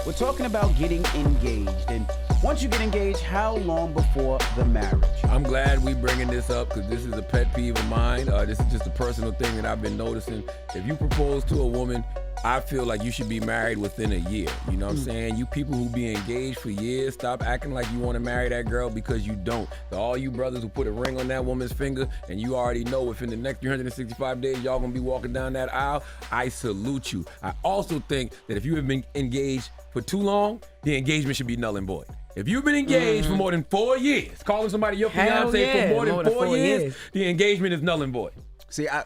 We're talking about getting engaged. And once you get engaged, how long before the marriage? I'm glad we bringing this up because this is a pet peeve of mine. This is just a personal thing that I've been noticing. If you propose to a woman, I feel like you should be married within a year. You know what I'm saying? You people who be engaged for years, stop acting like you want to marry that girl because you don't. So all you brothers who put a ring on that woman's finger and you already know within the next 365 days y'all gonna be walking down that aisle, I salute you. I also think that if you have been engaged for too long, the engagement should be null and void. If you've been engaged for more than 4 years, calling somebody your fiance for more than 4 years, the engagement is null and void. See, I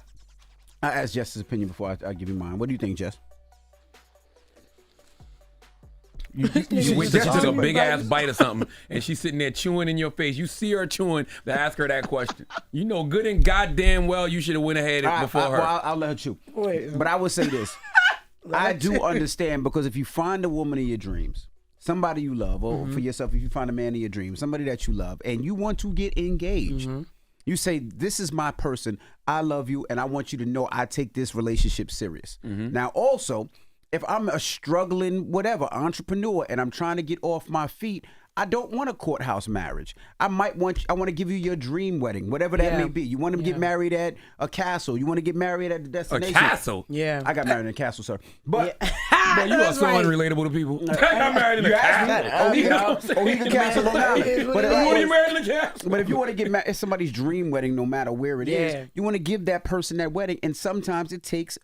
asked Jess's opinion before I give you mine. What do you think, Jess? You just took a big ass bite of something and she's sitting there chewing in your face. You see her chewing to ask her that question. You know good and goddamn well you should have went ahead before her. Well, I'll let her chew. But I would say this. I do understand, because if you find a woman in your dreams, somebody you love, or for yourself, if you find a man in your dreams, somebody that you love, and you want to get engaged, you say, this is my person, I love you, and I want you to know I take this relationship serious. Now, also, if I'm a struggling, whatever, entrepreneur, and I'm trying to get off my feet, I don't want a courthouse marriage. I want to give you your dream wedding, whatever that may be. You want to get married at a castle. You want to get married at the destination. A castle? Yeah. I got married in a castle, sir. But Boy, you are so unrelatable to people. I got married in a castle. Ohega Castle, Long Island. But you married in a castle. But if you want to get married, it's somebody's dream wedding, no matter where it is. You want to give that person that wedding, and sometimes it takes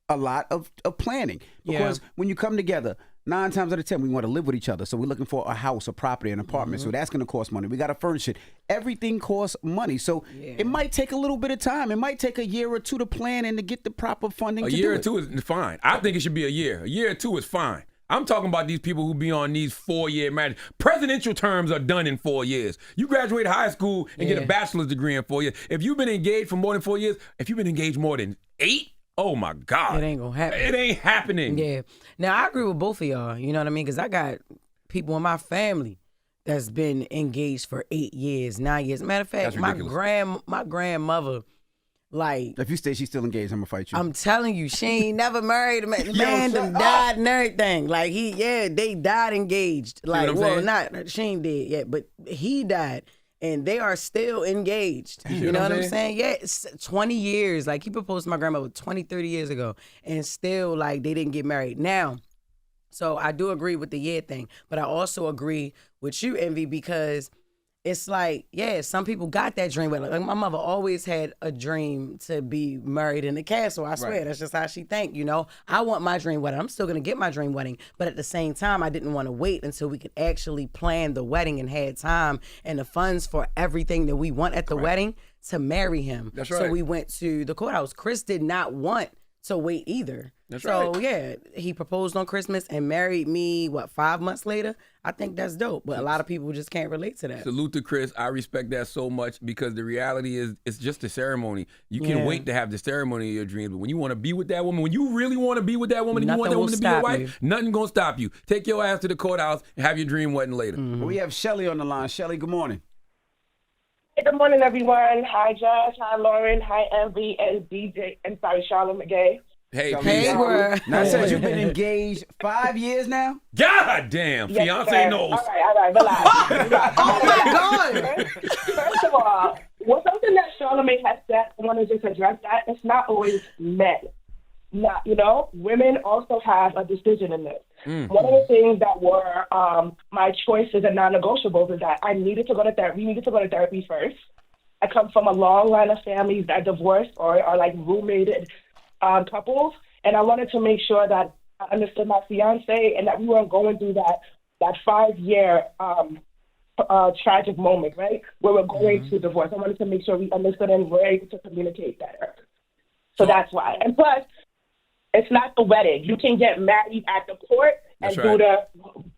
a lot of planning, because when you come together, 9 times out of 10, we want to live with each other. So we're looking for a house, a property, an apartment. So that's going to cost money. We got to furnish it. Everything costs money. So it might take a little bit of time. It might take a year or two to plan and to get the proper funding to do it. A year or two is fine. I think it should be a year. A year or two is fine. I'm talking about these people who be on these 4-year marriages. Presidential terms are done in 4 years. You graduate high school and get a bachelor's degree in 4 years. If you've been engaged for more than 4 years, if you've been engaged more than 8, oh my God. It ain't gonna happen. It ain't happening. Yeah. Now, I agree with both of y'all. You know what I mean? Because I got people in my family that's been engaged for 8 years, 9 years. Matter of fact, my grandmother, like... If you say she's still engaged, I'm going to fight you. I'm telling you, she ain't never married. The man done died and everything. Like, they died engaged. Like, she ain't dead yet, but he died. And they are still engaged. You know what I'm saying? Yeah, it's 20 years. Like, he proposed to my grandmother 20, 30 years ago. And still, like, they didn't get married. Now, so I do agree with the year thing. But I also agree with you, Envy, because it's like, some people got that dream. Like, my mother always had a dream to be married in a castle. I swear, that's just how she think, you know. I want my dream wedding. I'm still going to get my dream wedding. But at the same time, I didn't want to wait until we could actually plan the wedding and had time and the funds for everything that we want at the wedding to marry him. That's right. So we went to the courthouse. Chris did not want to wait either. That's right. So, he proposed on Christmas and married me, 5 months later? I think that's dope. But a lot of people just can't relate to that. Salute to Chris. I respect that so much, because the reality is it's just a ceremony. You can wait to have the ceremony of your dreams, but when you want to be with that woman, when you really want to be with that woman and you want that woman to be your wife, nothing going to stop you. Take your ass to the courthouse and have your dream wedding later. We have Shelly on the line. Shelly, good morning. Hey, good morning, everyone. Hi, Jess. Hi, Loren. Hi, Envy and DJ. And sorry, Charlamagne. Hey, Now, it says you've been engaged 5 years now? God damn, fiance knows. All right, relax. Oh, my God. First of all, something that Charlamagne has said, I want to just address that. It's not always men. Not, women also have a decision in this. One of the things that were my choices and non-negotiables is that I needed to go to therapy. We needed to go to therapy first. I come from a long line of families that divorced or are like roommated couples, and I wanted to make sure that I understood my fiance and that we weren't going through that 5-year tragic moment, right, where we're going to divorce. I wanted to make sure we understood and were able to communicate better. So that's why. And plus, it's not the wedding. You can get married at the court and do the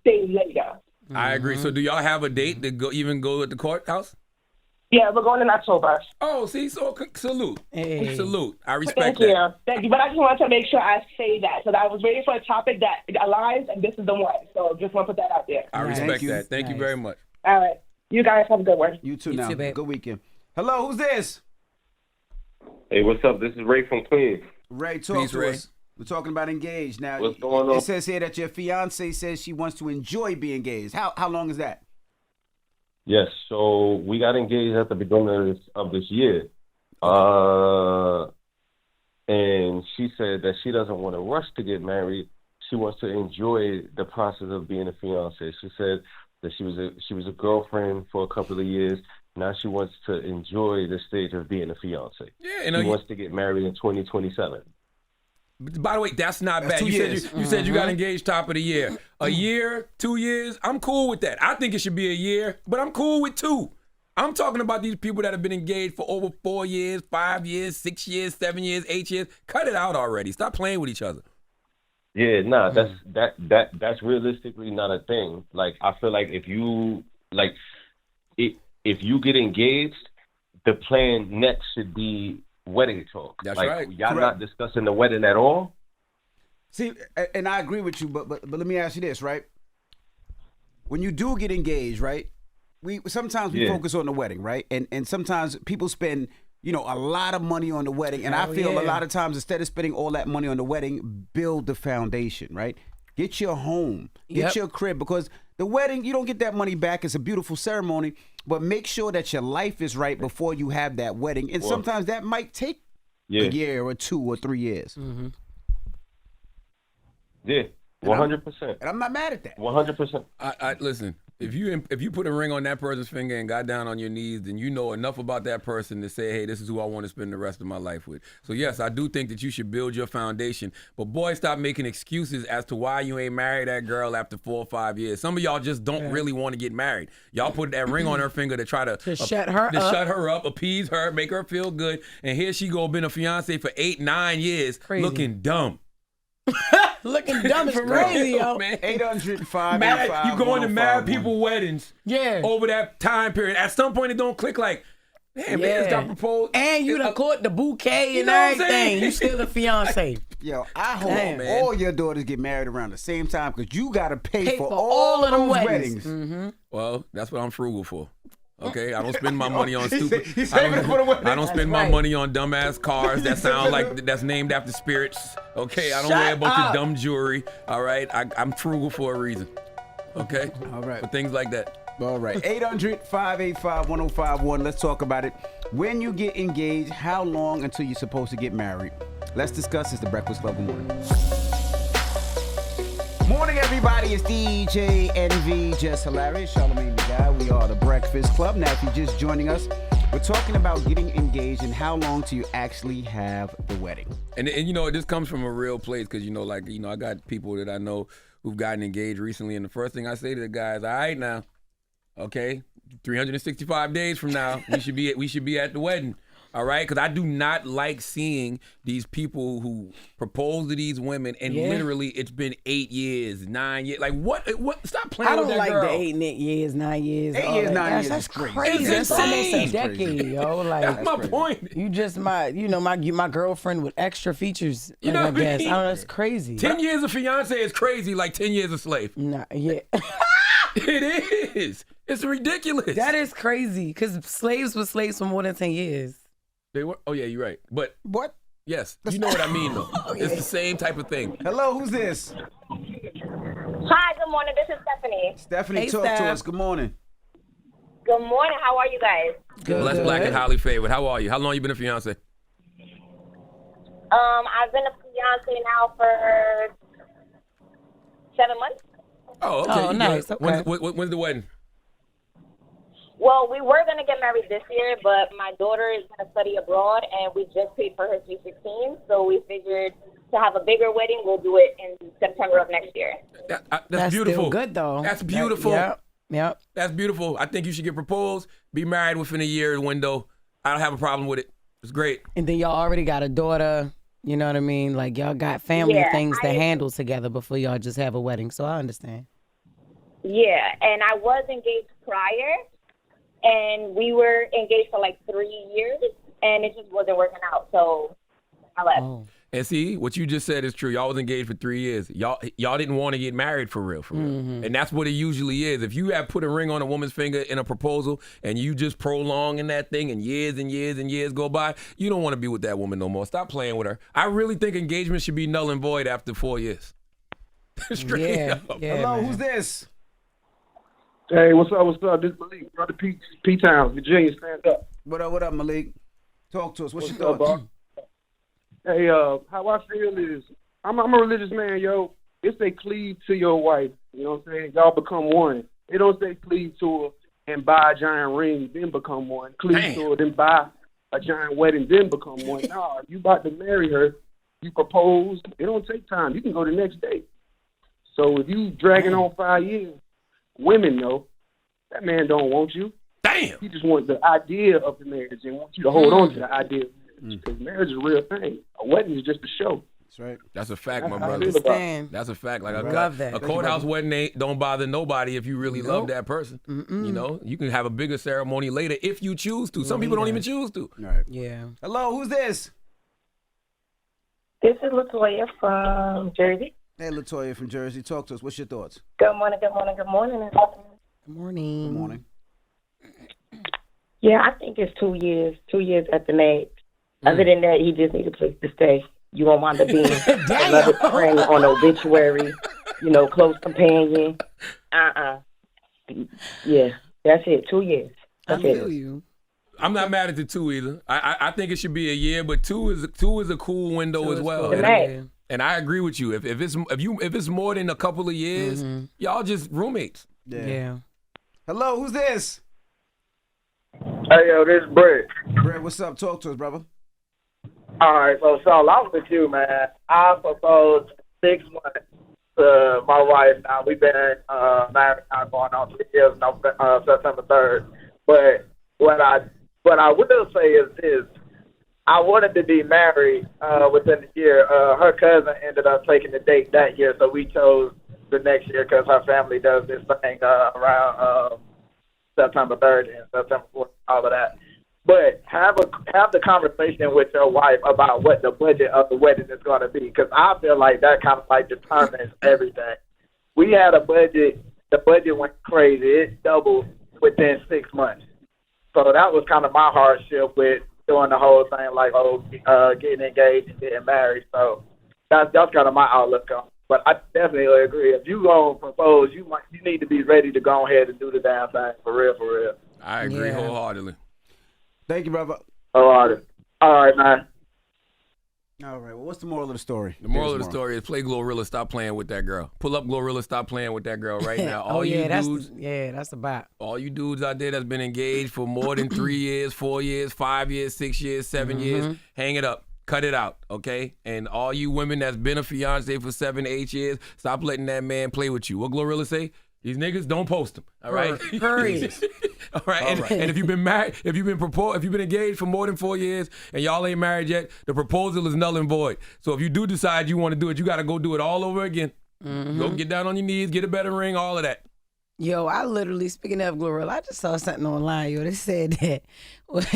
thing later. I agree. So do y'all have a date to go at the courthouse? Yeah, we're going in October. Oh, see, so salute. Hey. Salute. I respect Thank that. you. Thank you. But I just wanted to make sure I say that. So I was waiting for a topic that aligns, and this is the one. So just want to put that out there. I respect that. Thank you very much. All right. You guys have a good one. You too You now. too, babe. Good weekend. Hello, who's this? Hey, what's up? This is Ray from Queens. Ray, talk Peace, to Ray. us. We're talking about engaged. Now, What's going on? It says here that your fiance says she wants to enjoy being engaged. How long is that? Yes, so we got engaged at the beginning of this year. And she said that she doesn't want to rush to get married. She wants to enjoy the process of being a fiance. She said that she was a girlfriend for a couple of years. Now she wants to enjoy the stage of being a fiance. Yeah, she wants to get married in 2027. By the way, that's not bad. You said you got engaged top of the year. A year, 2 years, I'm cool with that. I think it should be a year, but I'm cool with 2. I'm talking about these people that have been engaged for over 4 years, 5 years, 6 years, 7 years, 8 years. Cut it out already. Stop playing with each other. Yeah, nah, that's realistically not a thing. Like, I feel like if you get engaged, the plan next should be wedding talk. That's like, right. Y'all not discussing the wedding at all? See, and I agree with you, but let me ask you this, right? When you do get engaged, right? We sometimes focus on the wedding, right? And sometimes people spend, a lot of money on the wedding. And I feel a lot of times, instead of spending all that money on the wedding, build the foundation, right? Get your home, get your crib, because the wedding, you don't get that money back. It's a beautiful ceremony, but make sure that your life is right before you have that wedding. And sometimes that might take a year or 2 or 3 years. Mm-hmm. Yeah, 100%. And I'm not mad at that. 100%. I listen. If you put a ring on that person's finger and got down on your knees, then you know enough about that person to say, hey, this is who I want to spend the rest of my life with. So yes, I do think that you should build your foundation. But boy, stop making excuses as to why you ain't married that girl after 4 or 5 years. Some of y'all just don't really want to get married. Y'all put that ring on her finger to try to shut her up, appease her, make her feel good. And here she go, been a fiance for 8, 9 years, looking dumb. Looking dumb is crazy, yo. 800-585-1051. You going to mad people weddings over that time period. At some point, it don't click like, damn, man, got proposed. And you done caught the bouquet and everything. You still a fiance. Yo, I hope all your daughters get married around the same time because you got to pay for all of them those weddings. Mm-hmm. Well, that's what I'm frugal for. Okay, I don't spend my money on stupid. He's saving it for the wedding. I don't spend my money on dumbass cars that sound like that's named after spirits. Okay, I don't wear a bunch of dumb jewelry. All right, I'm frugal for a reason. Okay, all right, for things like that. All right, 800-585-1051. Let's talk about it. When you get engaged, how long until you're supposed to get married? Let's discuss. It's the Breakfast Club. Good morning. Morning, everybody. It's DJ NV, Jess Hilarious, Charlamagne the guy. We are the Breakfast Club. Now, if you're just joining us, we're talking about getting engaged and how long till you actually have the wedding. And this comes from a real place because, I got people that I know who've gotten engaged recently. And the first thing I say to the guys, all right now, okay, 365 days from now, we should be at the wedding. All right, because I do not like seeing these people who propose to these women and literally it's been 8 years, 9 years. Like what? Stop playing with that girl. I don't like the 8 years, 9 years. 8 years, 9 years. That's crazy. crazy. That's almost a decade, yo. Like that's my point. You just my girlfriend with extra features. I guess. I don't know. That's crazy. 10 years of fiance is crazy. Like 10 years of slave. Nah, yeah. It is. It's ridiculous. That is crazy because slaves were slaves for more than 10 years. They were. Oh yeah, you're right. But what? Yes, you know what I mean though. It's the same type of thing. Hello, who's this? Hi, good morning. This is Stephanie. Stephanie, talk to us. Good morning. Good morning. How are you guys? Good. Blessed, black, and highly favored. How are you? How long you been a fiance? I've been a fiance now for 7 months. Oh, okay. Oh, nice. Okay. When's the wedding? Well, we were going to get married this year, but my daughter is going to study abroad, and we just paid for her Sweet 16, so we figured to have a bigger wedding, we'll do it in September of next year. That's beautiful. Still good, though. That's beautiful. Yep. That's beautiful. I think you should get proposed, be married within a year window. I don't have a problem with it. It's great. And then y'all already got a daughter, you know what I mean? Like, y'all got family things to handle together before y'all just have a wedding, so I understand. Yeah, and I was engaged prior. And we were engaged for like 3 years, and it just wasn't working out. So I left. Oh. And see, what you just said is true. Y'all was engaged for 3 years. Y'all didn't want to get married for real. And that's what it usually is. If you have put a ring on a woman's finger in a proposal and you just prolonging that thing and years and years and years go by, you don't want to be with that woman no more. Stop playing with her. I really think engagement should be null and void after 4 years. Straight up. Yeah, Hello, man. who's this? Hey, what's up? What's up? This is Malik, brother P-Town, Virginia. Stand up. What up, Malik? Talk to us. What's your What's up, thoughts? Bob? Hey, how I feel is, I'm a religious man, yo. It's they cleave to your wife. You know what I'm saying? Y'all become one. They don't say cleave to her and buy a giant ring, then become one. Cleave to her, then buy a giant wedding, then become one. Nah, if you about to marry her, you propose. It don't take time. You can go the next day. So if you dragging on 5 years, women know that man don't want you. Damn. He just wants the idea of the marriage and wants you to hold on to the idea of marriage. Because marriage is a real thing. A wedding is just a show. That's right. That's a fact, my That's how I brother. feel about it. Understand. That's a fact. Like I love that. a courthouse wedding don't bother nobody if you really love that person. You know, you can have a bigger ceremony later if you choose to. Some people don't even choose to. All right. Yeah. Hello, who's this? This is Latoya from Jersey. Hey, Latoya from Jersey. Talk to us. What's your thoughts? Good morning, good morning, good morning. Good morning. Good morning. Yeah, I think it's 2 years. 2 years at the max. Other than that, he just need a place to stay. You won't wind up being another friend on obituary, close companion. Yeah, that's it. 2 years. I That's feel it. you. I'm not mad at the 2 either. I think it should be a year, but two is a cool window as well. cool. Right. And I agree with you. If it's more than a couple of years, y'all just roommates. Yeah. Hello, who's this? Hey, yo, this is Brett. Brett, what's up? Talk to us, brother. All right, so I'm with you, man. I proposed 6 months to my wife. Now, we've been married now going on 3 years, September 3rd. But what I will say is this. I wanted to be married within the year. Her cousin ended up taking the date that year, so we chose the next year because her family does this thing around September 3rd and September 4th, all of that. But have the conversation with your wife about what the budget of the wedding is going to be, because I feel like that kind of like determines everything. We had a budget. The budget went crazy. It doubled within 6 months. So that was kind of my hardship with doing the whole thing, like getting engaged and getting married. So that's kind of my outlook on it. But I definitely agree. If you gonna propose, you need to be ready to go ahead and do the damn thing for real, for real. I agree wholeheartedly. Thank you, brother. All right, man. All right. Well, what's the moral of the story? The moral of the story is play Glorilla, stop playing with that girl. Pull up Glorilla, stop playing with that girl right now. That's about. All you dudes out there that's been engaged for more than 3 years, 4 years, 5 years, 6 years, 7 years, hang it up. Cut it out, okay? And all you women that's been a fiance for 7 to 8 years, stop letting that man play with you. What Glorilla say? These niggas don't post them, all right? Period. All right. And if you've been married, if you've been engaged for more than 4 years and y'all ain't married yet, the proposal is null and void. So if you do decide you want to do it, you got to go do it all over again. Go get down on your knees, get a better ring, all of that. Yo, I literally, speaking of Glorilla, I just saw something online. Yo, they said that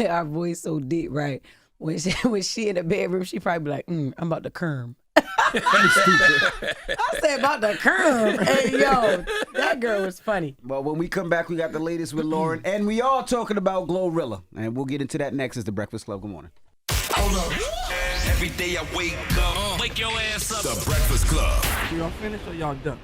our voice so deep, right? When she in the bedroom, she probably be like, I'm about to kerm. I said about the kerm. Hey, yo, that girl was funny. Well, when we come back, we got the latest with Loren, and we all talking about Glorilla. And we'll get into that next as the Breakfast Club. Good morning. Hold up. Every day I wake up. Wake your ass up. The Breakfast Club. Y'all finished or y'all done?